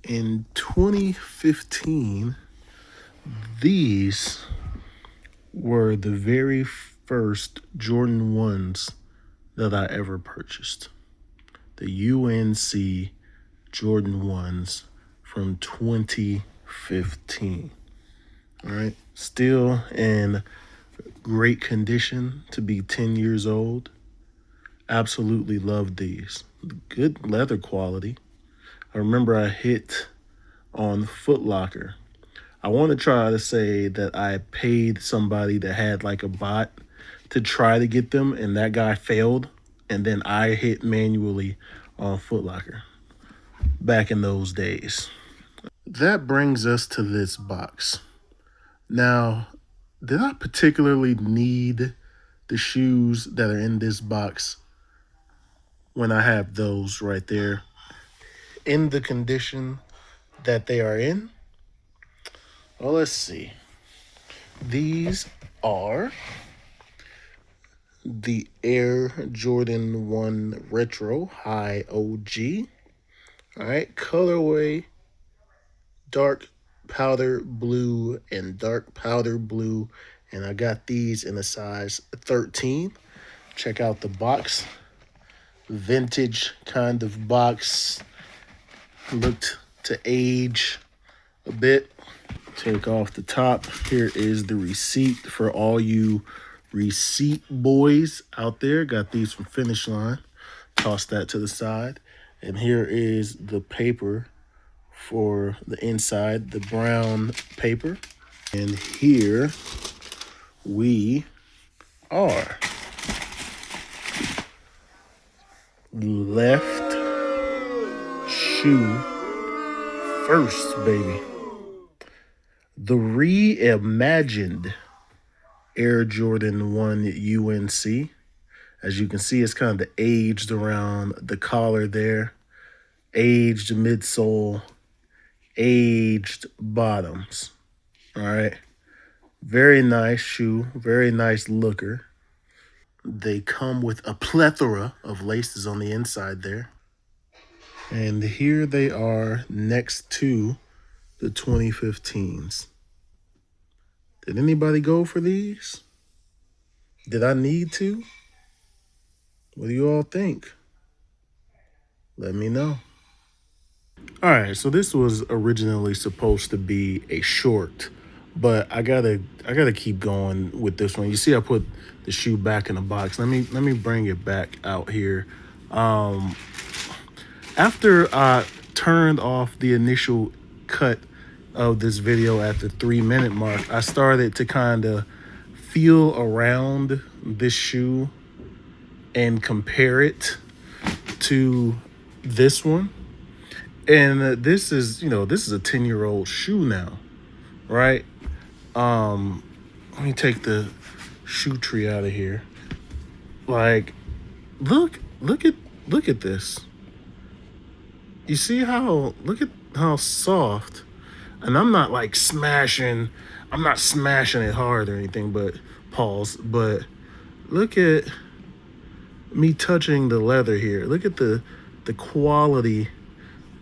In 2015, these were the very first Jordan 1s that I ever purchased. The UNC Jordan 1s from 2015. All right. Still in great condition to be 10 years old. Absolutely love these. Good leather quality. I remember I hit on Foot Locker. I want to try to say that I paid somebody that had like a bot to try to get them, and that guy failed. And then I hit manually on Foot Locker back in those days. That brings us to this box. Now, did I particularly need the shoes that are in this box when I have those right there in the condition that they are in? Well, let's see. These are the Air Jordan 1 Retro High OG. All right, colorway dark powder blue and dark powder blue. And I got these in a size 13. Check out the box. Vintage kind of box. Looked to age a bit. Take off the top. Here is the receipt for all you receipt boys out there. Got these from Finish Line. Toss that to the side. And here is the paper for the inside, the brown paper. And here we are. Left shoe first, baby. The reimagined Air Jordan 1 UNC. As you can see, it's kind of aged around the collar there. Aged midsole. Aged bottoms. All right. Very nice shoe. Very nice looker. They come with a plethora of laces on the inside there. And here they are next to the 2015s. Did anybody go for these? Did I need to? What do you all think? Let me know. All right, so this was originally supposed to be a short, but I gotta keep going with this one. You see, I put the shoe back in the box. Let me bring it back out here. After I turned off the initial cut of this video at the 3-minute mark, I started to kind of feel around this shoe and compare it to this one. And this is a 10-year-old shoe now, right? Let me take the shoe tree out of here. Like, look at this. You see look at how soft, and I'm not smashing it hard or anything, but look at me touching the leather here. Look at the quality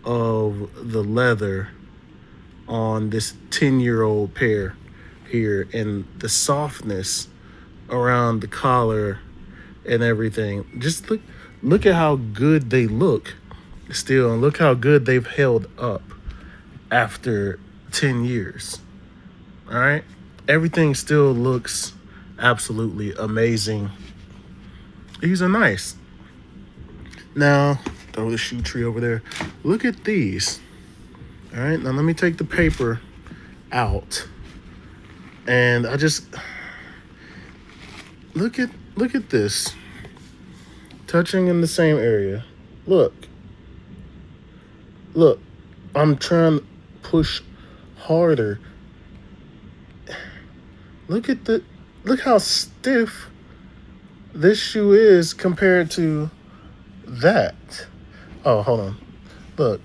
of the leather on this 10-year-old pair here, and the softness around the collar and everything. Just look at how good they look still, and look how good they've held up after 10 years. All right, everything still looks absolutely amazing. These are nice. Now throw the shoe tree over there. Look at these. All right, now let me take the paper out, and I just look at this, touching in the same area. Look, I'm trying to push harder. Look how stiff this shoe is compared to that. Oh, hold on. Look.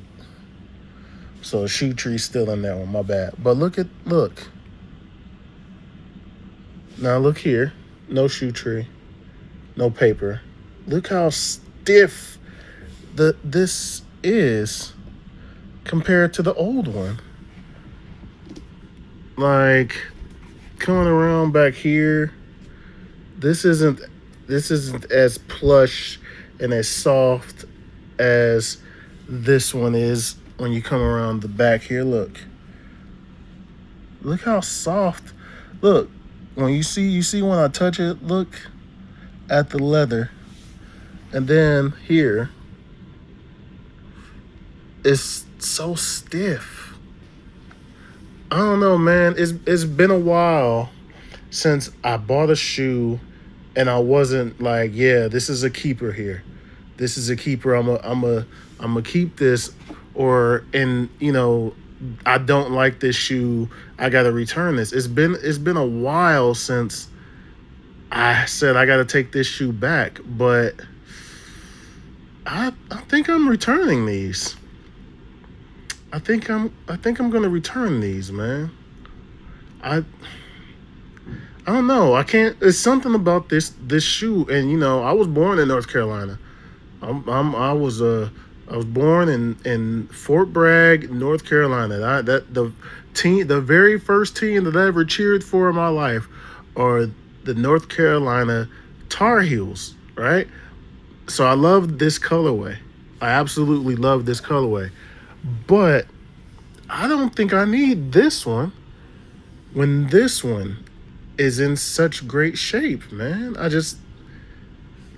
So a shoe tree still in that one, my bad. But look. Now look here. No shoe tree. No paper. Look how stiff this is compared to the old one. Like coming around back here, this isn't as plush and as soft as this one is when you come around the back here. Look how soft. Look, when you see when I touch it, look at the leather. And then here, it's so stiff. I don't know, man. It's been a while since I bought a shoe and I wasn't like, yeah, this is a keeper here. This is a keeper. I'm a keep this, or and I don't like this shoe. I gotta return this. It's been a while since I said I gotta take this shoe back, but I think I'm returning these. I think I'm gonna return these, man. I I don't know. I can't. It's something about this shoe, and I was born in North Carolina. I was born in Fort Bragg, North Carolina. The very first team that I ever cheered for in my life are the North Carolina Tar Heels, right? So I love this colorway. I absolutely love this colorway, but I don't think I need this one when this one is in such great shape, man. I just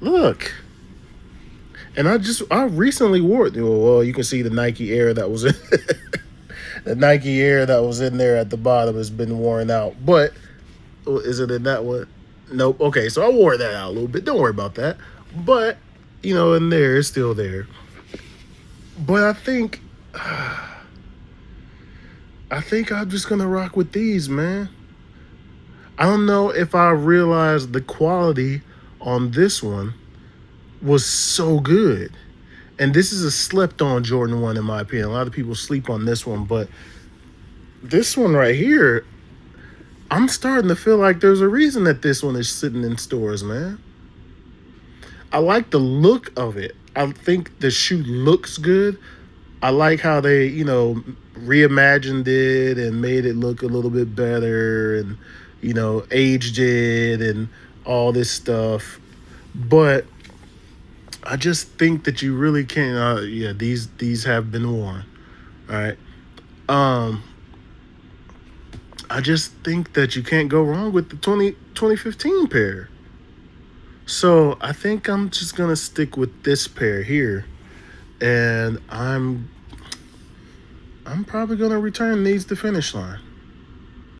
look. And I recently wore it. Well, you can see the Nike Air that was in the Nike Air that was in there at the bottom has been worn out. But is it in that one? Nope. Okay, so I wore that out a little bit. Don't worry about that. But in there, it's still there. But I think I'm just gonna rock with these, man. I don't know if I realized the quality on this one was so good. And this is a slept on Jordan 1 in my opinion. A lot of people sleep on this one, but this one right here, I'm starting to feel like there's a reason that this one is sitting in stores, man. I like the look of it. I think the shoe looks good. I like how they, reimagined it and made it look a little bit better and, aged it and all this stuff. But I just think that you really can't. These have been worn. All right. I just think that you can't go wrong with the 2015 pair. So I think I'm just gonna stick with this pair here, and I'm probably gonna return these to Finish Line.